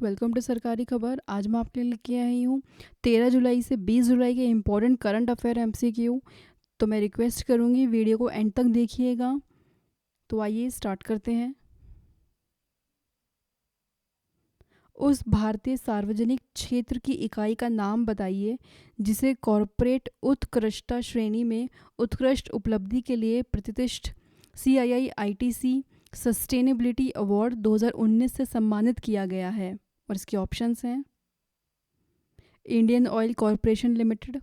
Welcome to सरकारी खबर। आज मैं आपके लिए लेके आई हूँ 13 जुलाई से 20 जुलाई के इम्पोर्टेंट करंट अफेयर एमसीक्यू। तो मैं रिक्वेस्ट करूँगी वीडियो को एंड तक देखिएगा। तो आइए स्टार्ट करते हैं। उस भारतीय सार्वजनिक क्षेत्र की इकाई का नाम बताइए जिसे कॉरपोरेट उत्कृष्टता श्रेणी में उत्कृष्ट उपलब्धि के लिए प्रतिष्ठित CII-ITC सस्टेनेबिलिटी अवार्ड 2019 से सम्मानित किया गया है। और इसके ऑप्शंस हैं Indian oil corporation limited,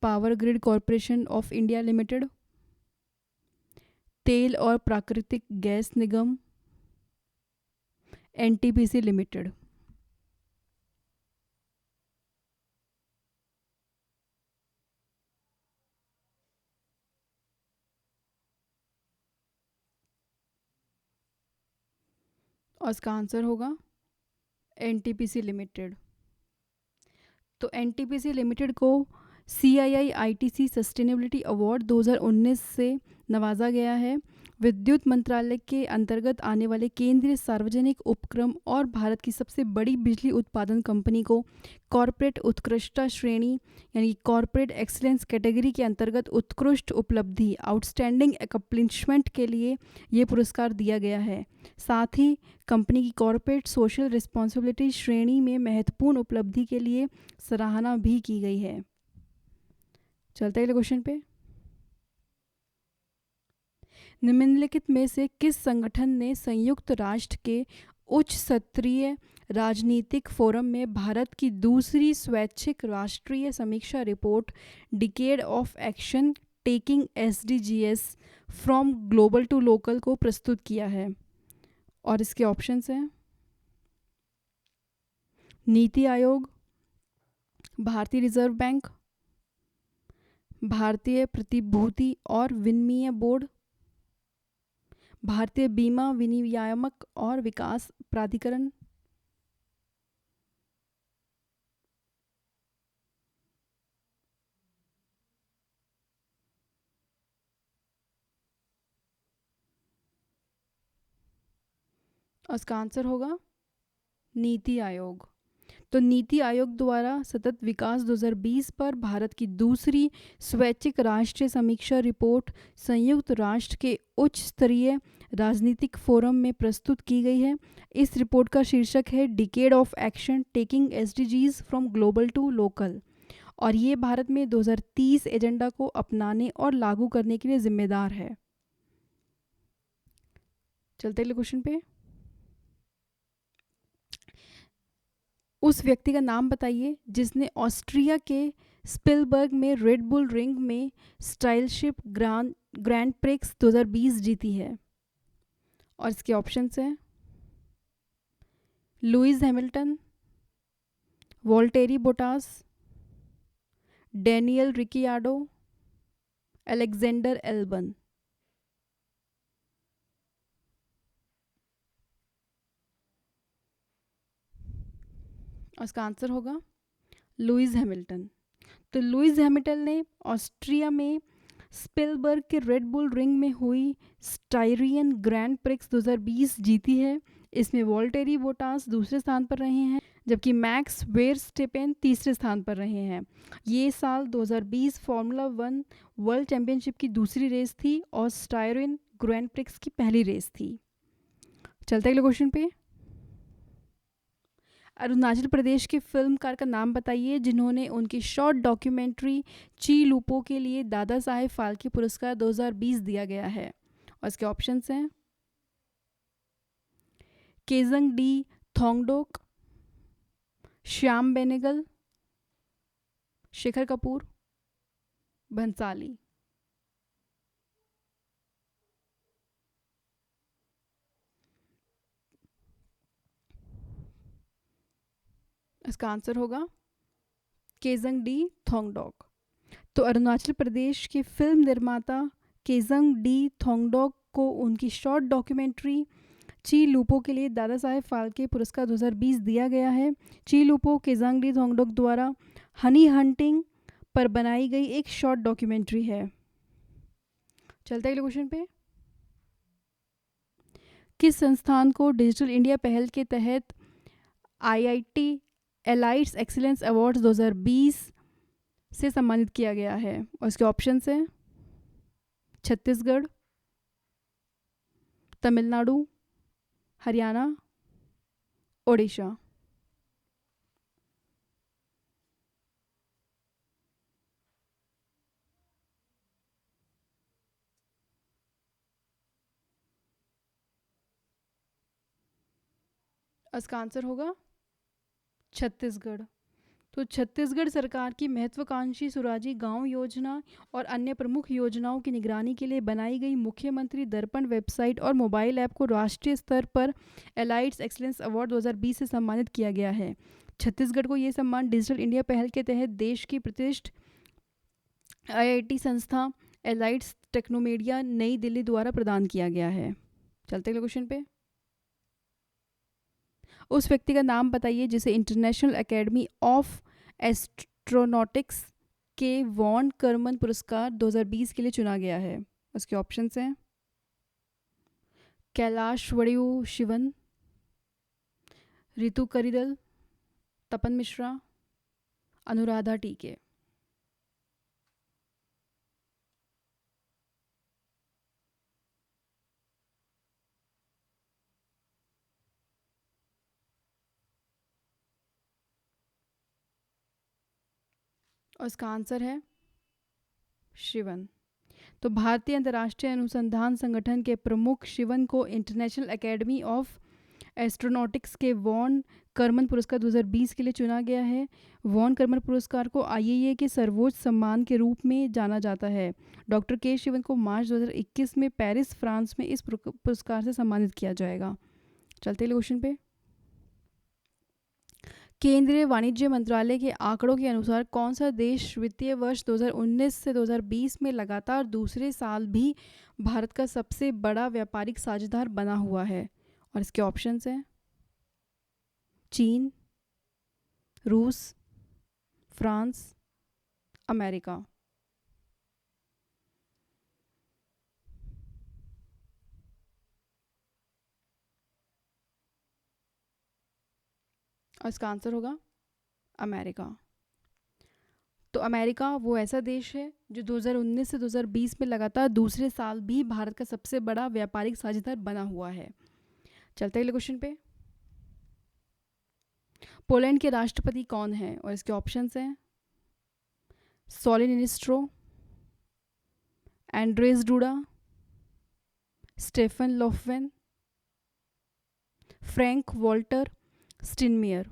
power grid corporation of India limited, तेल और प्राकृतिक गैस निगम, NTPC लिमिटेड। और इसका आंसर होगा NTPC लिमिटेड। तो NTPC लिमिटेड को CII-ITC सस्टेनेबिलिटी अवार्ड 2019 से नवाजा गया है। विद्युत मंत्रालय के अंतर्गत आने वाले केंद्रीय सार्वजनिक उपक्रम और भारत की सबसे बड़ी बिजली उत्पादन कंपनी को कॉरपोरेट उत्कृष्टता श्रेणी यानी कॉरपोरेट एक्सीलेंस कैटेगरी के अंतर्गत उत्कृष्ट उपलब्धि आउटस्टैंडिंग एकम्प्लिशमेंट के लिए ये पुरस्कार दिया गया है। साथ ही कंपनी की कॉरपोरेट सोशल रिस्पॉन्सिबिलिटी श्रेणी में महत्वपूर्ण उपलब्धि के लिए सराहना भी की गई है। चलते अगले क्वेश्चन पे। निम्नलिखित में से किस संगठन ने संयुक्त राष्ट्र के उच्च स्तरीय राजनीतिक फोरम में भारत की दूसरी स्वैच्छिक राष्ट्रीय समीक्षा report decade of action taking SDGs from global to local को प्रस्तुत किया है? और इसके ऑप्शंस हैं नीति आयोग, भारतीय रिजर्व बैंक, भारतीय प्रतिभूति और विनिमय बोर्ड, भारतीय बीमा विनियामक और विकास प्राधिकरण। और इसका आंसर होगा नीति आयोग। तो नीति आयोग द्वारा सतत विकास 2020 पर भारत की दूसरी स्वैच्छिक राष्ट्रीय समीक्षा रिपोर्ट संयुक्त राष्ट्र के उच्च स्तरीय राजनीतिक फोरम में प्रस्तुत की गई है। इस रिपोर्ट का शीर्षक है decade of action taking SDGs from global to local और ये भारत में 2030 एजेंडा को अपनाने और लागू करने के लिए जिम्मेदार है। चलते अगले क्वेश्चन पे। उस व्यक्ति का नाम बताइए जिसने ऑस्ट्रिया के स्पिलबर्ग में रेड बुल रिंग में स्टाइलशिप ग्रैंड प्रिक्स 2020 जीती है। और इसके ऑप्शंस हैं Lewis Hamilton, Valtteri Bottas, Daniel Ricciardo, Alexander Albon. और इसका आंसर होगा लुइस हैमिल्टन। तो लुइस हैमिल्टन ने ऑस्ट्रिया में स्पिलबर्ग के रेड बुल रिंग में हुई स्टायरियन ग्रैंड प्रिक्स 2020 जीती है। इसमें वॉल्टेरी बोटास दूसरे स्थान पर रहे हैं जबकि मैक्स वेरस्टेपेन तीसरे स्थान पर रहे हैं। ये साल 2020 फार्मूला 1 वर्ल्ड चैंपियनशिप की दूसरी रेस थी और स्टायरियन ग्रैंड प्रिक्स की पहली रेस थी। चलते अगले क्वेश्चन पे। अरुणाचल प्रदेश के फिल्मकार का नाम बताइए जिन्होंने उनकी शॉर्ट डॉक्यूमेंट्री ची लूपो के लिए दादा साहेब फाल्के पुरस्कार 2020 दिया गया है। और इसके ऑप्शंस हैं केजंग डी थोंगडोक, श्याम बेनेगल, शेखर कपूर, भंसाली। इसका आंसर होगा केजंग डी थोंगडोक। तो अरुणाचल प्रदेश के फिल्म निर्माता केजंग डी थोंगडोक को उनकी शॉर्ट डॉक्यूमेंट्री ची लूपो के लिए दादा साहेब फाल्के पुरस्कार 2020 दिया गया है। ची लूपो केजंग डी थोंगडोक द्वारा हनी हंटिंग पर बनाई गई एक शॉर्ट डॉक्यूमेंट्री है। चलते अगले क्वेश्चन पे। किस संस्थान को डिजिटल इंडिया पहल के तहत IIT एलाइट्स एक्सीलेंस अवार्ड्स 2020 से सम्मानित किया गया है? और इसके ऑप्शन हैं छत्तीसगढ़, तमिलनाडु, हरियाणा, ओडिशा। इसका आंसर होगा छत्तीसगढ़। तो छत्तीसगढ़ सरकार की महत्वाकांक्षी सुराजी गांव योजना और अन्य प्रमुख योजनाओं की निगरानी के लिए बनाई गई मुख्यमंत्री दर्पण वेबसाइट और मोबाइल ऐप को राष्ट्रीय स्तर पर एलाइट्स एक्सीलेंस अवार्ड 2020 से सम्मानित किया गया है। छत्तीसगढ़ को ये सम्मान डिजिटल इंडिया पहल के तहत देश की प्रतिष्ठित IIT संस्था एलाइट्स टेक्नोमीडिया नई दिल्ली द्वारा प्रदान किया गया है। चलते अगले क्वेश्चन पे। उस व्यक्ति का नाम बताइए जिसे इंटरनेशनल एकेडमी ऑफ एस्ट्रोनॉटिक्स के वॉन कर्मन पुरस्कार 2020 के लिए चुना गया है। उसके ऑप्शंस हैं कैलाश वड़ियू शिवन, रितु करिदल, तपन मिश्रा, अनुराधा टीके। और इसका आंसर है शिवन। तो भारतीय अंतर्राष्ट्रीय अनुसंधान संगठन के प्रमुख शिवन को इंटरनेशनल एकेडमी ऑफ एस्ट्रोनॉटिक्स के वॉन कर्मन पुरस्कार 2020 के लिए चुना गया है। वॉन कर्मन पुरस्कार को IAEA के सर्वोच्च सम्मान के रूप में जाना जाता है। डॉक्टर के शिवन को मार्च 2021 में पेरिस, फ्रांस में इस पुरस्कार से सम्मानित किया जाएगा। चलते क्वेश्चन पे। केंद्रीय वाणिज्य मंत्रालय के आंकड़ों के अनुसार कौन सा देश वित्तीय वर्ष 2019 से 2020 में लगातार दूसरे साल भी भारत का सबसे बड़ा व्यापारिक साझेदार बना हुआ है? और इसके ऑप्शंस हैं चीन, रूस, फ्रांस, अमेरिका। और इसका आंसर होगा अमेरिका। तो अमेरिका वो ऐसा देश है जो 2019 से 2020 में लगातार दूसरे साल भी भारत का सबसे बड़ा व्यापारिक साझेदार बना हुआ है। चलते अगले क्वेश्चन पे। पोलैंड के राष्ट्रपति कौन है? और इसके ऑप्शंस हैं Sauli Niinisto, Andrzej Duda, Stefan Lofven, Frank Walter Steinmeier.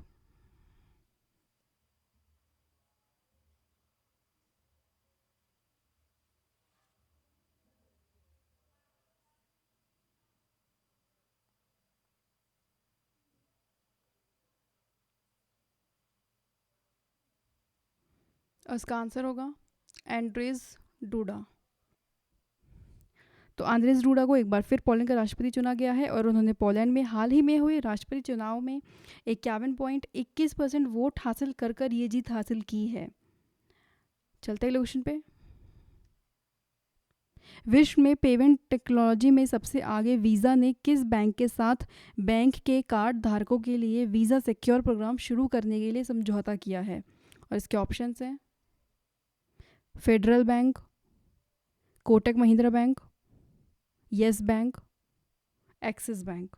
और इसका आंसर होगा एंड्रेस डूडा। तो आंद्रेस डूडा को एक बार फिर पोलैंड का राष्ट्रपति चुना गया है और उन्होंने पोलैंड में हाल ही में हुए राष्ट्रपति चुनाव में 51.21% वोट हासिल कर कर ये जीत हासिल की है। चलते अगले क्वेश्चन पे। विश्व में पेमेंट टेक्नोलॉजी में सबसे आगे वीज़ा ने किस बैंक के साथ बैंक के कार्ड धारकों के लिए वीज़ा सिक्योर प्रोग्राम शुरू करने के लिए समझौता किया है? और इसके ऑप्शंस हैं federal bank, Kotak Mahindra bank, yes bank, axis bank.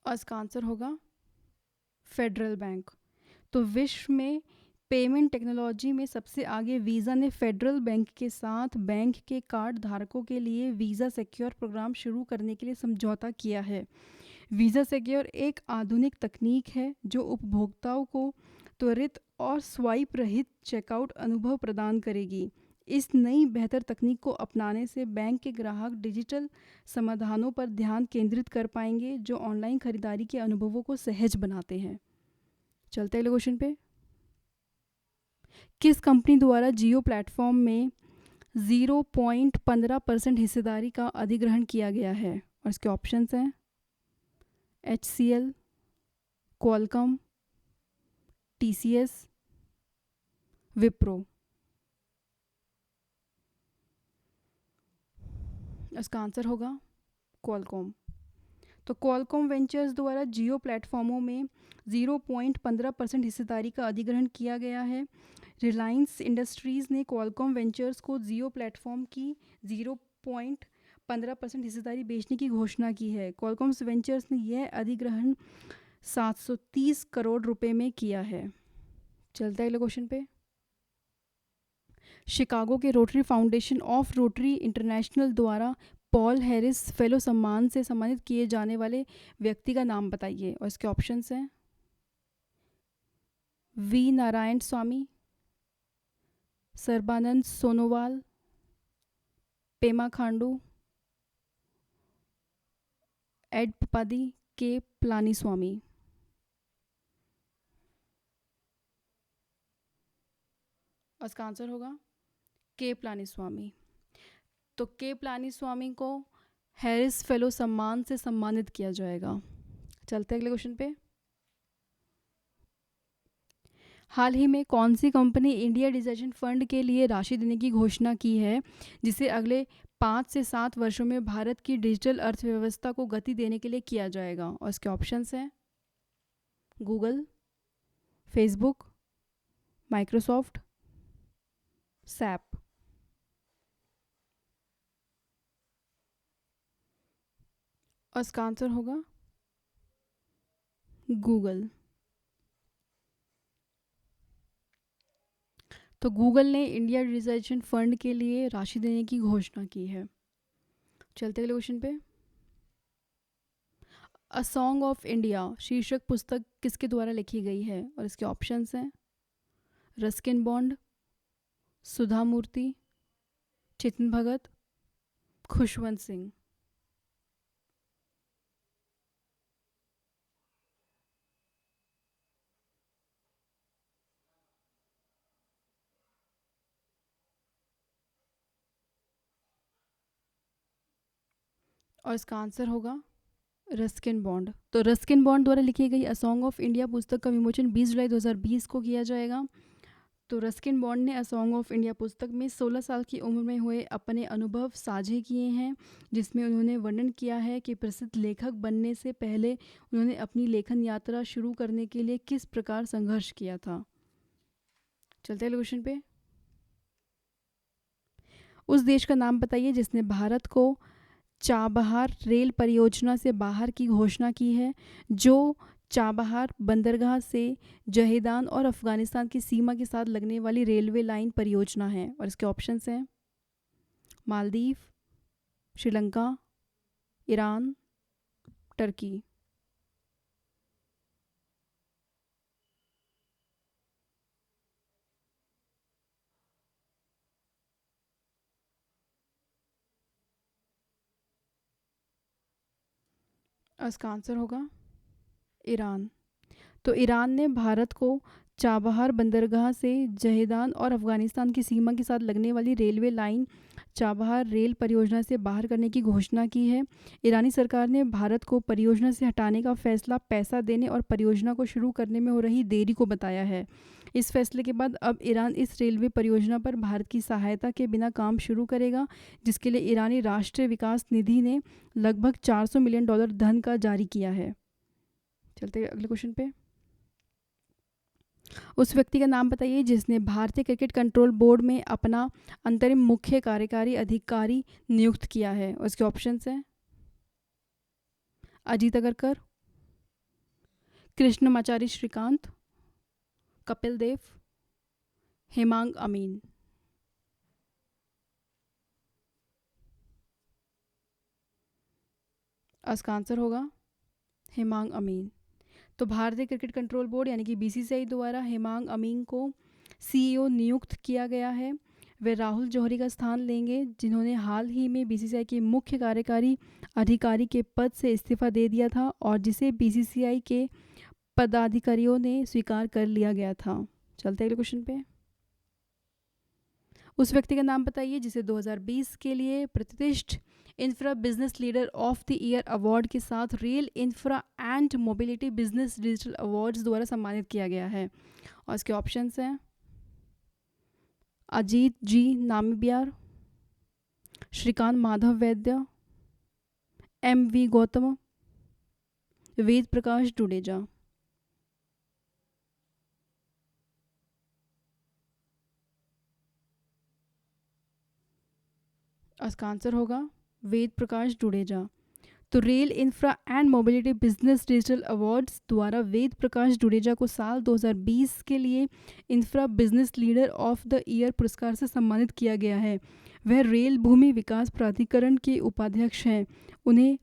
और इसका आंसर होगा फेडरल बैंक। तो विश्व में पेमेंट टेक्नोलॉजी में सबसे आगे वीज़ा ने फेडरल बैंक के साथ बैंक के कार्ड धारकों के लिए वीज़ा सिक्योर प्रोग्राम शुरू करने के लिए समझौता किया है। वीज़ा सिक्योर एक आधुनिक तकनीक है जो उपभोक्ताओं को त्वरित और स्वाइप रहित चेकआउट अनुभव प्रदान करेगी। इस नई बेहतर तकनीक को अपनाने से बैंक के ग्राहक डिजिटल समाधानों पर ध्यान केंद्रित कर पाएंगे जो ऑनलाइन खरीदारी के अनुभवों को सहज बनाते हैं। चलते अगले क्वेश्चन पे। किस कंपनी द्वारा जियो प्लेटफॉर्म में 0.15% हिस्सेदारी का अधिग्रहण किया गया है? और इसके ऑप्शंस हैं HCL, क्वालकॉम, TCS, विप्रो। इसका आंसर होगा क्वालकॉम। तो क्वालकॉम वेंचर्स द्वारा जियो प्लेटफॉर्मों में 0.15% हिस्सेदारी का अधिग्रहण किया गया है। रिलायंस इंडस्ट्रीज़ ने क्वालकॉम वेंचर्स को जियो प्लेटफॉर्म की 0.15% हिस्सेदारी बेचने की घोषणा की है। क्वालकॉम वेंचर्स ने यह अधिग्रहण 730 करोड़ रुपए में किया है। चलता है अगले क्वेश्चन पे। शिकागो के rotary foundation of rotary international द्वारा पॉल हैरिस फेलो सम्मान से सम्मानित किए जाने वाले व्यक्ति का नाम बताइए। और इसके ऑप्शंस हैं V Narayanasamy, Sarbananda Sonowal, Pema Khandu, Edappadi, K Palani स्वामी। और इसका आंसर होगा के पलानी स्वामी। तो के पलानी स्वामी को हैरिस फेलो सम्मान से सम्मानित किया जाएगा। चलते हैं अगले क्वेश्चन पे। हाल ही में कौन सी कंपनी इंडिया डिजिटल फंड के लिए राशि देने की घोषणा की है, जिसे अगले 5 से 7 वर्षों में भारत की डिजिटल अर्थव्यवस्था को गति देने के लिए किया जाएगा? और इसके ऑप्शंस हैं गूगल, फेसबुक, माइक्रोसॉफ्ट, सैप। और इसका आंसर होगा गूगल। तो गूगल ने इंडिया डिजिटल फंड के लिए राशि देने की घोषणा की है। चलते अगले क्वेश्चन पे। अ सॉन्ग ऑफ इंडिया शीर्षक पुस्तक किसके द्वारा लिखी गई है? और इसके ऑप्शंस हैं रस्किन बॉन्ड, सुधा मूर्ति, चेतन भगत, खुशवंत सिंह। और इसका आंसर होगा रस्किन बॉन्ड। तो रस्किन बॉन्ड द्वारा लिखी गई अ सॉन्ग ऑफ इंडिया पुस्तक का विमोचन 20 जुलाई 2020 को किया जाएगा। तो रस्किन बॉन्ड ने अ सॉन्ग ऑफ इंडिया पुस्तक में 16 साल की उम्र में हुए अपने अनुभव साझे किए हैं, जिसमें उन्होंने वर्णन किया है कि प्रसिद्ध लेखक बनने से पहले उन्होंने अपनी लेखन यात्रा शुरू करने के लिए किस प्रकार संघर्ष किया था। चलते हैं क्वेश्चन पे। उस देश का नाम बताइए जिसने भारत को चाबहार रेल परियोजना से बाहर की घोषणा की है, जो चाबहार बंदरगाह से जहेदान और अफगानिस्तान की सीमा के साथ लगने वाली रेलवे लाइन परियोजना है। और इसके ऑप्शंस हैं मालदीव, श्रीलंका, ईरान, टर्की। और इसका आंसर होगा ईरान। तो ईरान ने भारत को चाबहार बंदरगाह से जहेदान और अफगानिस्तान की सीमा के साथ लगने वाली रेलवे लाइन चाबहार रेल परियोजना से बाहर करने की घोषणा की है। ईरानी सरकार ने भारत को परियोजना से हटाने का फैसला पैसा देने और परियोजना को शुरू करने में हो रही देरी को बताया है। इस फैसले के बाद अब ईरान इस रेलवे परियोजना पर भारत की सहायता के बिना काम शुरू करेगा, जिसके लिए ईरानी राष्ट्रीय विकास निधि ने लगभग $400 मिलियन धन का जारी किया है। चलते अगले क्वेश्चन पे। उस व्यक्ति का नाम बताइए जिसने भारतीय क्रिकेट कंट्रोल बोर्ड में अपना अंतरिम मुख्य कार्यकारी अधिकारी नियुक्त किया है। उसके ऑप्शंस हैं अजीत अगरकर, कृष्णमाचारी श्रीकांत, कपिल देव, हेमांग अमीन। इसका आंसर होगा हेमांग अमीन। तो भारतीय क्रिकेट कंट्रोल बोर्ड यानी कि बीसीसीआई द्वारा हेमांग अमीन को सीईओ नियुक्त किया गया है। वे राहुल जौहरी का स्थान लेंगे, जिन्होंने हाल ही में बीसीसीआई के मुख्य कार्यकारी अधिकारी के पद से इस्तीफा दे दिया था और जिसे बीसीसीआई के पदाधिकारियों ने स्वीकार कर लिया गया था। चलते अगले क्वेश्चन पे। उस व्यक्ति का नाम बताइए जिसे 2020 के लिए प्रतिष्ठित infra business leader of the year award के साथ rail infra and mobility business digital awards द्वारा सम्मानित किया गया है। और इसके ऑप्शंस हैं अजीत जी नामिबियार, श्रीकांत माधव वैद्य, MV गौतम, वेद प्रकाश डुडेजा। इसका आंसर होगा वेद प्रकाश डुडेजा। तो rail infra and mobility business digital awards द्वारा वेद प्रकाश डुडेजा को साल 2020 के लिए infra business leader of the year पुरस्कार से सम्मानित किया गया है। वह रेल भूमि विकास प्राधिकरण के उपाध्यक्ष हैं। उन्हें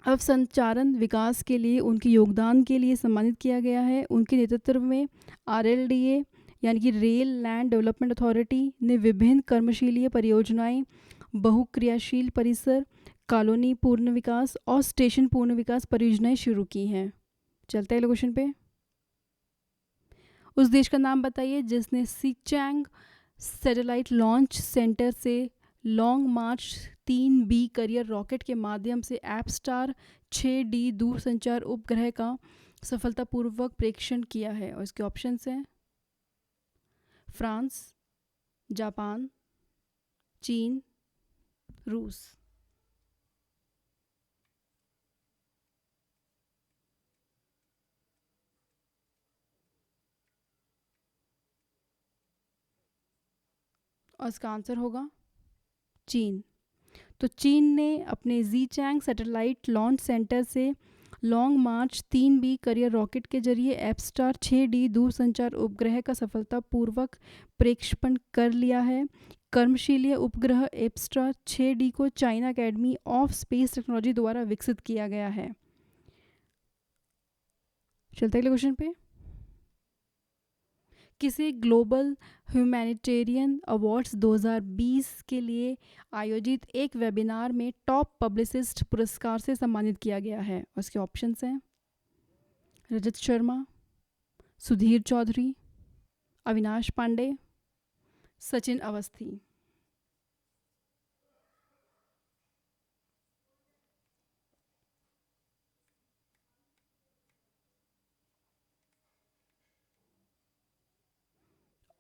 अवसंचारण विकास के लिए उनके योगदान के लिए सम्मानित किया गया है। उनके नेतृत्व में RLDA यानी कि रेल लैंड डेवलपमेंट अथॉरिटी ने विभिन्न कर्मशीलीय परियोजनाएं, बहुक्रियाशील परिसर, कॉलोनी पूर्ण विकास और स्टेशन पूर्ण विकास परियोजनाएं शुरू की हैं। चलते हैं क्वेश्चन पे। उस देश का नाम बताइए जिसने सिचैंग सैटेलाइट लॉन्च सेंटर से लॉन्ग मार्च 3B करियर रॉकेट के माध्यम से एपस्टार 6D दूरसंचार उपग्रह का सफलतापूर्वक प्रेक्षण किया है। और इसके ऑप्शंस हैं फ्रांस, जापान, चीन, रूस। और इसका आंसर होगा चीन। तो चीन ने अपने ज़ीचैंग सैटेलाइट लॉन्च सेंटर से लॉन्ग मार्च 3B करियर रॉकेट के जरिए एपस्टार 6D दूरसंचार उपग्रह का सफलतापूर्वक प्रेक्षेपण कर लिया है। कर्मशीलीय उपग्रह एपस्टार 6D को China academy of space technology द्वारा विकसित किया गया है। चलते अगले क्वेश्चन पे। किसी ग्लोबल ह्यूमैनिटेरियन अवार्ड्स 2020 के लिए आयोजित एक वेबिनार में टॉप पब्लिसिस्ट पुरस्कार से सम्मानित किया गया है। उसके ऑप्शंस हैं रजत शर्मा, सुधीर चौधरी, अविनाश पांडे, सचिन अवस्थी।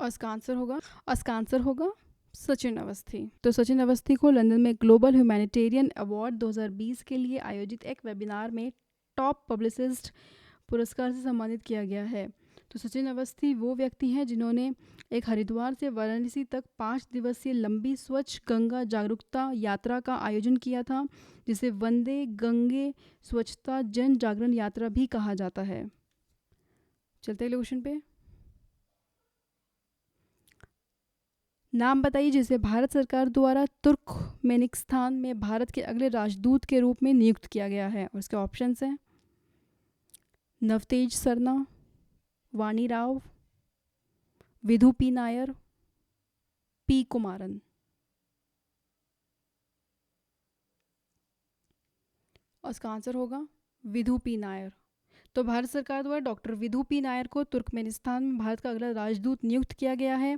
और इसका आंसर होगा सचिन अवस्थी। तो सचिन अवस्थी को लंदन में ग्लोबल ह्यूमैनिटेरियन अवार्ड 2020 के लिए आयोजित एक वेबिनार में टॉप पब्लिसिस्ट पुरस्कार से सम्मानित किया गया है। तो सचिन अवस्थी वो व्यक्ति हैं जिन्होंने एक हरिद्वार से वाराणसी तक 5 दिवसीय लंबी स्वच्छ गंगा जागरूकता यात्रा का आयोजन किया था, जिसे वंदे गंगे स्वच्छता जन जागरण यात्रा भी कहा जाता है। चलते अगले क्वेश्चन पे। नाम बताइए जिसे भारत सरकार द्वारा तुर्कमेनिस्तान में भारत के अगले राजदूत के रूप में नियुक्त किया गया है। और इसके ऑप्शंस हैं नवतेज सरना, वाणी राव, विधु पी नायर, पी कुमारन। और इसका आंसर होगा विधु पी नायर। तो भारत सरकार द्वारा डॉक्टर विधु पी नायर को तुर्कमेनिस्तान में भारत का अगला राजदूत नियुक्त किया गया है।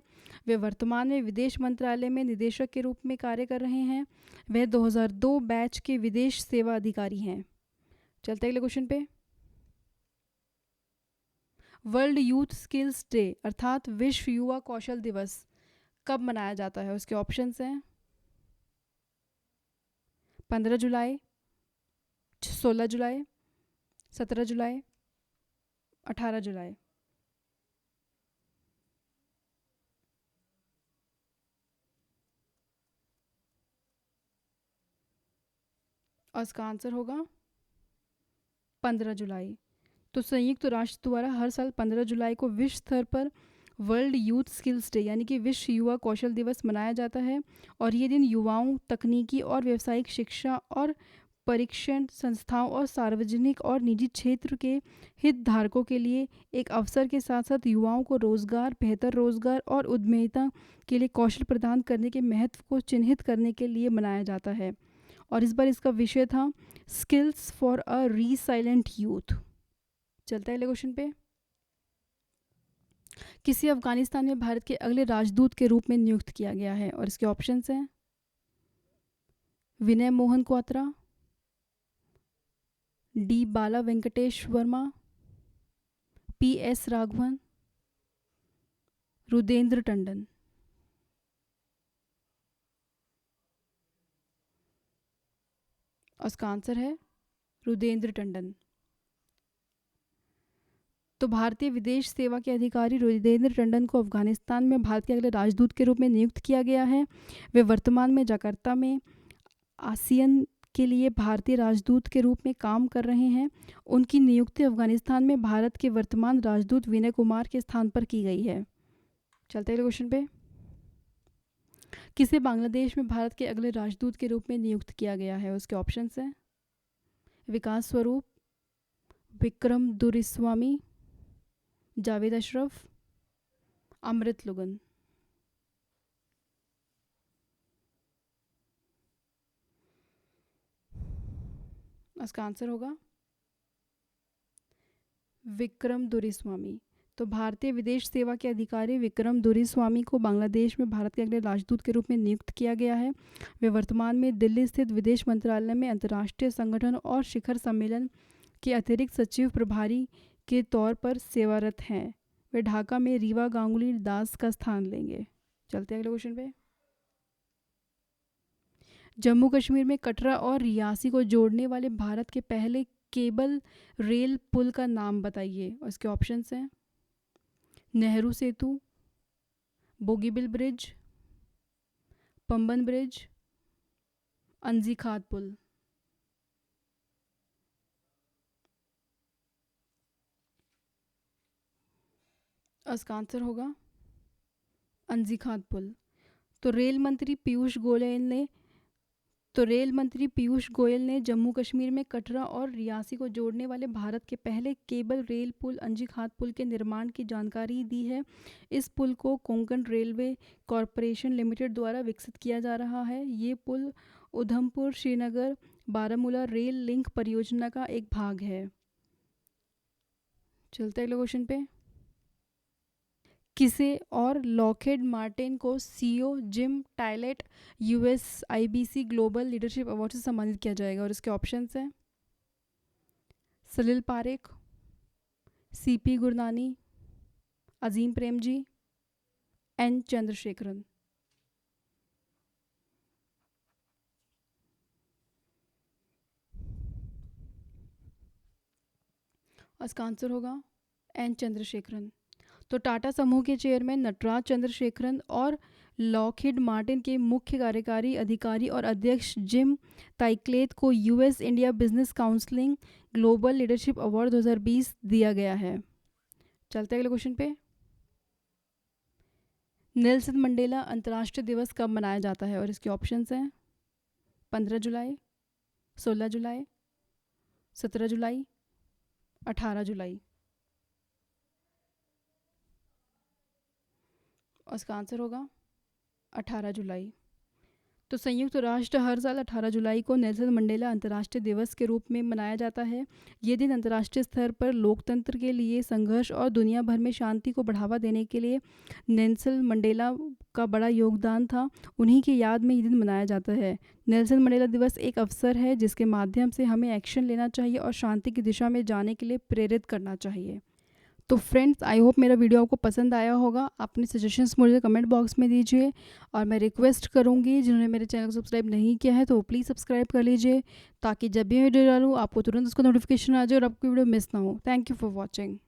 वे वर्तमान में विदेश मंत्रालय में निदेशक के रूप में कार्य कर रहे हैं। वह 2002 बैच के विदेश सेवा अधिकारी हैं। चलते अगले क्वेश्चन पे। वर्ल्ड यूथ स्किल्स डे अर्थात विश्व युवा कौशल दिवस कब मनाया जाता है? उसके ऑप्शंस हैं 15 जुलाई, 16 जुलाई, 17 जुलाई, 18 जुलाई। और इसका आंसर होगा 15 जुलाई। तो संयुक्त राष्ट्र द्वारा हर साल 15 जुलाई को विश्व स्तर पर वर्ल्ड यूथ स्किल्स डे यानी कि विश्व युवा कौशल दिवस मनाया जाता है। और ये दिन युवाओं, तकनीकी और व्यावसायिक शिक्षा और परीक्षण संस्थाओं और सार्वजनिक और निजी क्षेत्र के हितधारकों के लिए एक अवसर के साथ साथ युवाओं को रोजगार, बेहतर रोजगार और उद्यमिता के लिए कौशल प्रदान करने के महत्व को चिन्हित करने के लिए मनाया जाता है। और इस बार इसका विषय था skills for a resilient youth. चलता है अगले क्वेश्चन पे। किसे अफगानिस्तान में भारत के अगले राजदूत के रूप में नियुक्त किया गया है? और इसके ऑप्शंस हैं विनय मोहन क्वात्रा, डी बाला वेंकटेश वर्मा, पी एस राघवन, रुदेंद्र टंडन। और इसका आंसर है रुदेंद्र टंडन। तो भारतीय विदेश सेवा के अधिकारी रुदेंद्र टंडन को अफगानिस्तान में भारत के अगले राजदूत के रूप में नियुक्त किया गया है। वे वर्तमान में जकार्ता में आसियान के लिए भारतीय राजदूत के रूप में काम कर रहे हैं। उनकी नियुक्ति अफगानिस्तान में भारत के वर्तमान राजदूत विनय कुमार के स्थान पर की गई है। चलते हैं अगले क्वेश्चन पे। किसे बांग्लादेश में भारत के अगले राजदूत के रूप में नियुक्त किया गया है? उसके ऑप्शंस हैं विकास स्वरूप, विक्रम दुरिस्वामी, जावेद अशरफ, अमृत लुगन। इसका आंसर होगा विक्रम दुरिस्वामी। तो भारतीय विदेश सेवा के अधिकारी विक्रम दुरिस्वामी को बांग्लादेश में भारत के अगले राजदूत के रूप में नियुक्त किया गया है। वे वर्तमान में दिल्ली स्थित विदेश मंत्रालय में अंतर्राष्ट्रीय संगठन और शिखर सम्मेलन के अतिरिक्त सचिव प्रभारी के तौर पर सेवारत हैं। वे ढाका में रीवा गांगुली दास का स्थान लेंगे। चलते हैं अगले क्वेश्चन पे। जम्मू कश्मीर में कटरा और रियासी को जोड़ने वाले भारत के पहले केबल रेल पुल का नाम बताइए। और इसके ऑप्शंस हैं नेहरू सेतु, बोगीबिल ब्रिज, पंबन ब्रिज, अंजीखात पुल। इसका आंसर होगा अंजीखात पुल। तो रेल मंत्री पीयूष गोयल ने जम्मू कश्मीर में कटरा और रियासी को जोड़ने वाले भारत के पहले केबल रेल पुल अंजीखात पुल के निर्माण की जानकारी दी है। इस पुल को कोंकण रेलवे कॉरपोरेशन लिमिटेड द्वारा विकसित किया जा रहा है। ये पुल उधमपुर श्रीनगर बारामूला रेल लिंक परियोजना का एक भाग है। चलते हैं अगले क्वेश्चन पे। किसे और लॉकहेड मार्टिन को CEO Jim toilet USIBC global leadership award से सम्मानित किया जाएगा? और इसके ऑप्शंस हैं सलील पारेख, CP गुरनानी, अजीम प्रेमजी, N चंद्रशेखरन। इसका आंसर होगा N चंद्रशेखरन। तो टाटा समूह के चेयरमैन नटराज चंद्रशेखरन और लॉकहीड मार्टिन के मुख्य कार्यकारी अधिकारी और अध्यक्ष जिम ताइक्लेट को US India business counselling global leadership award 2020 दिया गया है। चलते हैं अगले क्वेश्चन पे। नेल्सन मंडेला अंतर्राष्ट्रीय दिवस कब मनाया जाता है? और इसके ऑप्शंस हैं 15 जुलाई, 16 जुलाई, 17 जुलाई, 18 जुलाई। और इसका आंसर होगा 18 जुलाई। तो संयुक्त राष्ट्र हर साल 18 जुलाई को नेल्सन मंडेला अंतर्राष्ट्रीय दिवस के रूप में मनाया जाता है। ये दिन अंतर्राष्ट्रीय स्तर पर लोकतंत्र के लिए संघर्ष और दुनिया भर में शांति को बढ़ावा देने के लिए नेल्सन मंडेला का बड़ा योगदान था। उन्हीं की याद में ये दिन मनाया जाता है। नेल्सन मंडेला दिवस एक अवसर है जिसके माध्यम से हमें एक्शन लेना चाहिए और शांति की दिशा में जाने के लिए प्रेरित करना चाहिए। तो फ्रेंड्स, आई होप मेरा वीडियो आपको पसंद आया होगा। अपने सजेशंस मुझे कमेंट बॉक्स में दीजिए और मैं रिक्वेस्ट करूंगी जिन्होंने मेरे चैनल को सब्सक्राइब नहीं किया है तो प्लीज़ सब्सक्राइब कर लीजिए ताकि जब भी वीडियो डालूँ आपको तुरंत उसका नोटिफिकेशन आ जाए और आपकी वीडियो मिस ना हो। Thank you for watching.